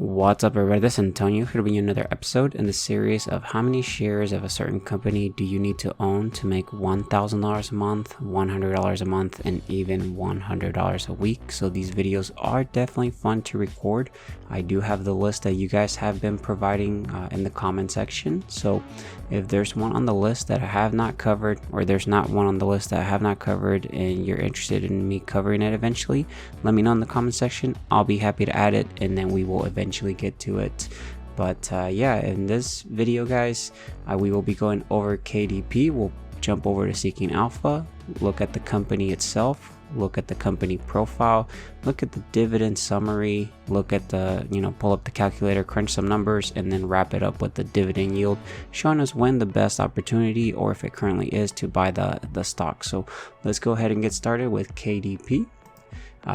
What's up, everybody? This is Antonio here to bring you another episode in the series of how many shares of a certain company do you need to own to make $1,000 a month, $100 a month, and even $100 a week. So these videos are definitely fun to record. I do have the list that you guys have been providing in the comment section. So if there's one on the list that I have not covered, or there's not one on the list that I have not covered and you're interested in me covering it eventually, let me know in the comment section. I'll be happy to add it, and then we will eventually get to it. But yeah, in this video, guys, we will be going over KDP. We'll jump over to Seeking Alpha, look at the company itself, look at the company profile, look at the dividend summary, look at the, pull up the calculator, crunch some numbers, and then wrap it up with the dividend yield, showing us when the best opportunity, or if it currently is, to buy the stock. So let's go ahead and get started with KDP.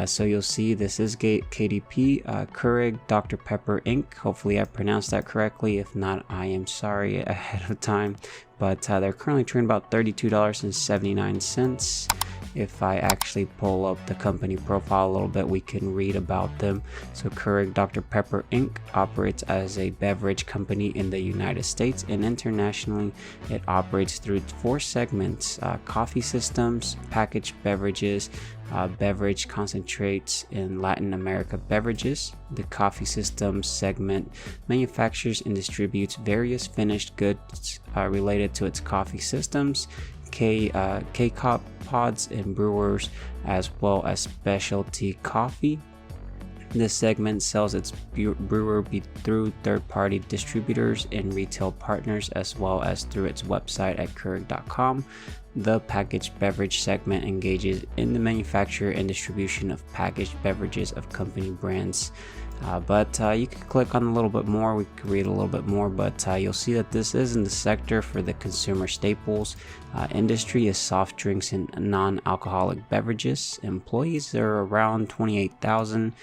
So you'll see this is KDP, Keurig Dr Pepper Inc. Hopefully I pronounced that correctly. If not, I am sorry ahead of time. But they're currently trading about $32.79. If I actually pull up the company profile a little bit, we can read about them. So Keurig Dr Pepper Inc. operates as a beverage company in the United States, and internationally it operates through 4 segments: coffee systems, packaged beverages, beverage concentrates, in Latin America beverages. The coffee systems segment manufactures and distributes various finished goods related to its coffee systems, K-cup pods and brewers, as well as specialty coffee. This segment sells its brewer through third-party distributors and retail partners, as well as through its website at Keurig.com. The packaged beverage segment engages in the manufacture and distribution of packaged beverages of company brands. But you can click on a little bit more, we can read a little bit more, but you'll see that this is in the sector for the consumer staples. Industry is soft drinks and non-alcoholic beverages. Employees are around 28,000.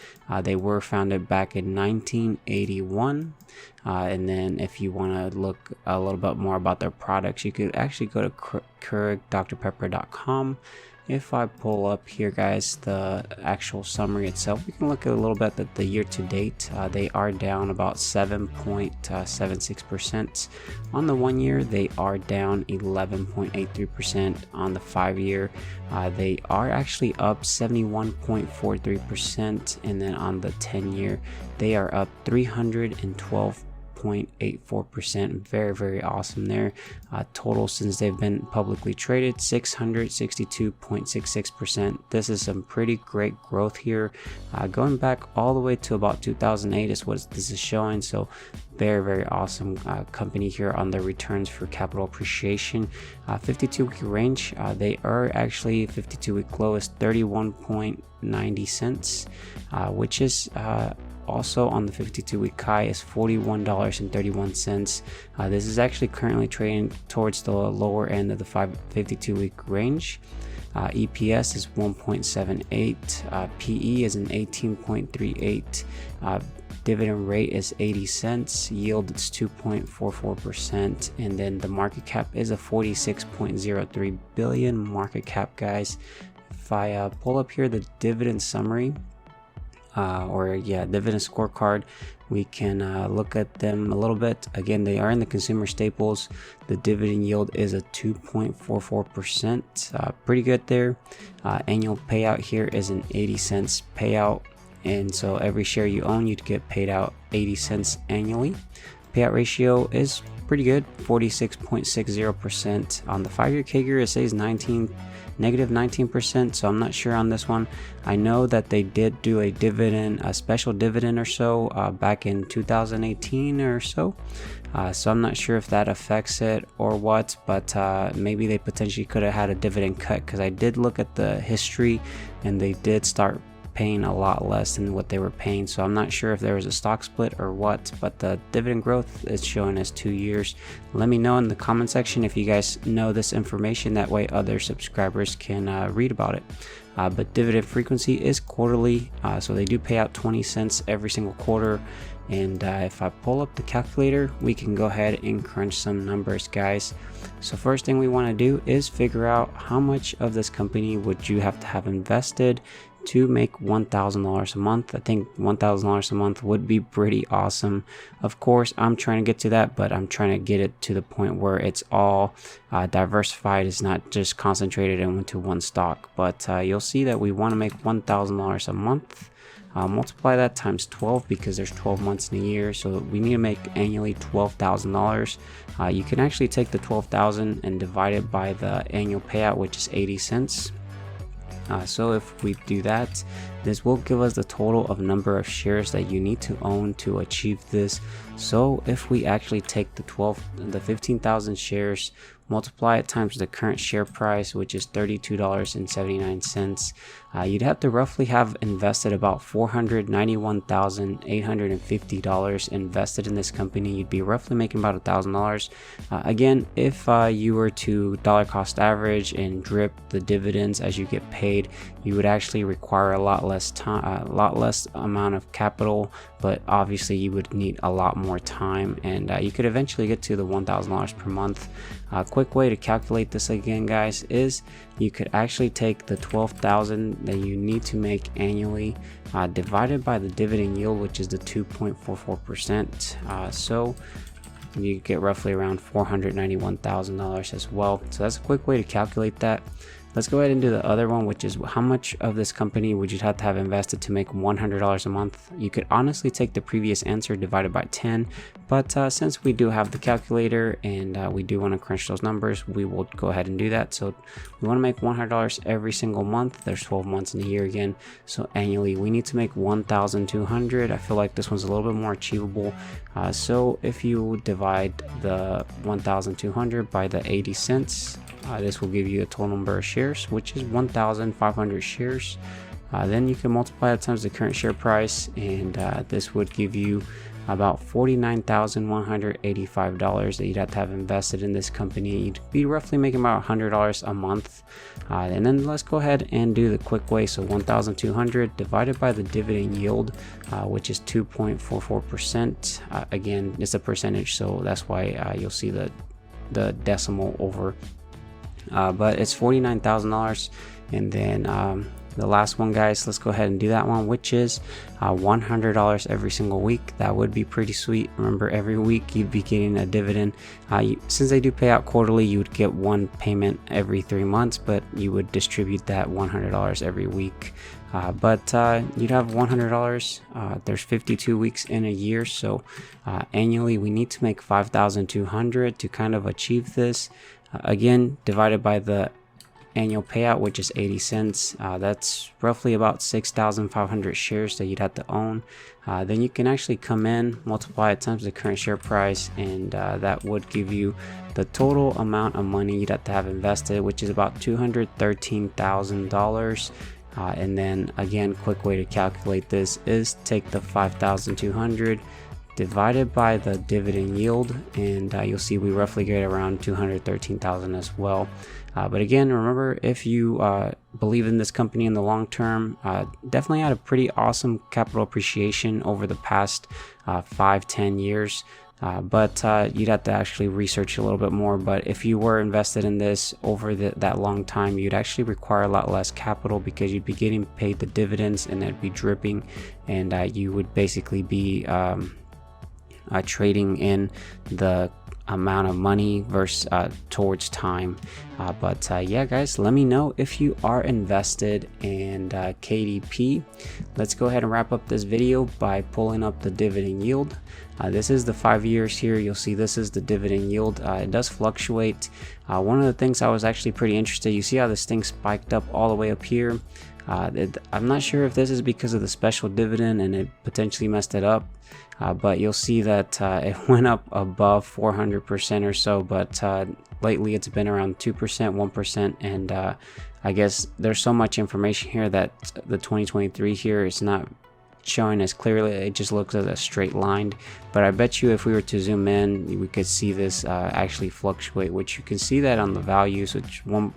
They were founded back in 1981. And then if you want to look a little bit more about their products, you could actually go to KeurigDrPepper.com. If I pull up here, guys, the actual summary itself, we can look at a little bit at the year to date. They are down about 7.76%. On the 1 year, they are down 11.83%. On the 5 year, they are actually up 71.43%. And then on the 10 year, they are up 312.84%. very awesome there. Total since they've been publicly traded, 662.66%. This is some pretty great growth here, going back all the way to about 2008 is what this is showing. So very awesome company here on the returns for capital appreciation. 52-week range, they are actually 52-week low is 31.90 cents, which is also on the 52-week high is $41.31. This is actually currently trading towards the lower end of the 52-week range. EPS is 1.78, PE is an 18.38, dividend rate is 80 cents, yield is 2.44%, and then the market cap is a 46.03 billion market cap, guys. If I pull up here the dividend summary, dividend scorecard, we can look at them a little bit. Again, they are in the consumer staples. The dividend yield is a 2.44%, pretty good there. Annual payout here is an 80 cents payout, and so every share you own, you'd get paid out 80 cents annually. Payout ratio is pretty good, 46.60%. On the 5-year CAGR, it says negative 19%, so I'm not sure on this one. I know that they did do a special dividend or so back in 2018 or so. So I'm not sure if that affects it or what, but maybe they potentially could have had a dividend cut, because I did look at the history and they did start paying a lot less than what they were paying. So I'm not sure if there was a stock split or what, but the dividend growth is showing as 2 years. Let me know in the comment section if you guys know this information, that way other subscribers can read about it. But dividend frequency is quarterly, so they do pay out 20 cents every single quarter. And if I pull up the calculator, we can go ahead and crunch some numbers, guys. So first thing we want to do is figure out how much of this company would you have to have invested to make $1,000 a month. I think $1,000 a month would be pretty awesome. Of course, I'm trying to get to that, but I'm trying to get it to the point where it's all diversified. It's not just concentrated into one stock. But you'll see that we want to make $1,000 a month. Multiply that times 12 because there's 12 months in a year, so we need to make annually $12,000. You can actually take the $12,000 and divide it by the annual payout, which is 80 cents. So if we do that, this will give us the total of number of shares that you need to own to achieve this. So if we actually take the 15,000 shares, multiply it times the current share price, which is $32.79, you'd have to roughly have invested about $491,850 invested in this company. You'd be roughly making about $1,000. Again, if you were to dollar cost average and drip the dividends as you get paid, you would actually require a lot less time, a lot less amount of capital, but obviously you would need a lot more time, and you could eventually get to the $1,000 per month. A quick way to calculate this again, guys, is you could actually take the $12,000 that you need to make annually divided by the dividend yield, which is the 2.44%. So you get roughly around $491,000 as well. So that's a quick way to calculate that. Let's go ahead and do the other one, which is how much of this company would you have to have invested to make $100 a month. You could honestly take the previous answer divided by 10, but since we do have the calculator and we do want to crunch those numbers, we will go ahead and do that. So we want to make $100 every single month. There's 12 months in a year again, so annually we need to make $1,200. I feel like this one's a little bit more achievable. So if you divide the $1,200 by the 80 cents, this will give you a total number of shares, which is 1,500 shares. Then you can multiply it times the current share price, and this would give you about $49,185 that you'd have to have invested in this company. You'd be roughly making about $100 a month. And then let's go ahead and do the quick way. So 1,200 divided by the dividend yield, which is 2.44%. Again, it's a percentage, so that's why you'll see the decimal over. But it's $49,000. And then the last one, guys, let's go ahead and do that one, which is $100 every single week. That would be pretty sweet. Remember, every week you'd be getting a dividend. Since they do pay out quarterly, you would get one payment every 3 months, but you would distribute that $100 every week. But you'd have $100. There's 52 weeks in a year, so annually we need to make $5,200 to kind of achieve this. Again, divided by the annual payout, which is 80 cents. That's roughly about 6,500 shares that you'd have to own. Then you can actually come in, multiply it times the current share price, and that would give you the total amount of money you'd have to have invested, which is about $213,000. And then again, quick way to calculate this is take the 5,200 divided by the dividend yield, and you'll see we roughly get around 213,000 as well. But again, remember, if you believe in this company in the long term, definitely had a pretty awesome capital appreciation over the past 5-10 years. But you'd have to actually research a little bit more. But if you were invested in this over that long time, you'd actually require a lot less capital because you'd be getting paid the dividends and it'd be dripping, and you would basically be trading in the amount of money versus towards time. But yeah, guys, let me know if you are invested in KDP. Let's go ahead and wrap up this video by pulling up the dividend yield. This is the 5 years here. You'll see this is the dividend yield. It does fluctuate. One of the things I was actually pretty interested, you see how this thing spiked up all the way up here. I'm not sure if this is because of the special dividend and it potentially messed it up, but you'll see that it went up above 400% or so, but lately it's been around 2%, 1%, and I guess there's so much information here that the 2023 here is not showing as clearly. It just looks as a straight line, but I bet you if we were to zoom in, we could see this actually fluctuate, which you can see that on the values, which 1%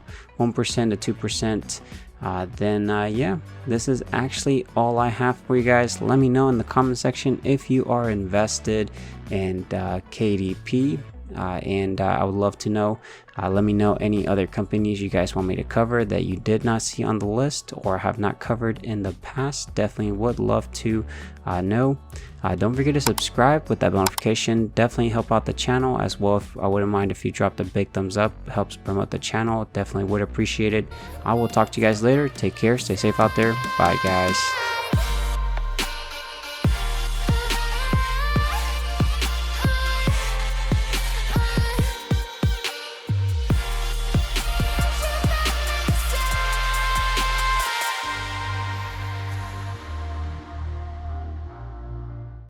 to 2%. Then yeah, this is actually all I have for you guys. Let me know in the comment section if you are invested in KDP. and I would love to know. Let me know any other companies you guys want me to cover that you did not see on the list or have not covered in the past. Definitely would love to know. Don't forget to subscribe with that notification. Definitely help out the channel as well. I wouldn't mind if you dropped a big thumbs up. Helps promote the channel. Definitely would appreciate it. I will talk to you guys later. Take care. Stay safe out there. Bye, guys.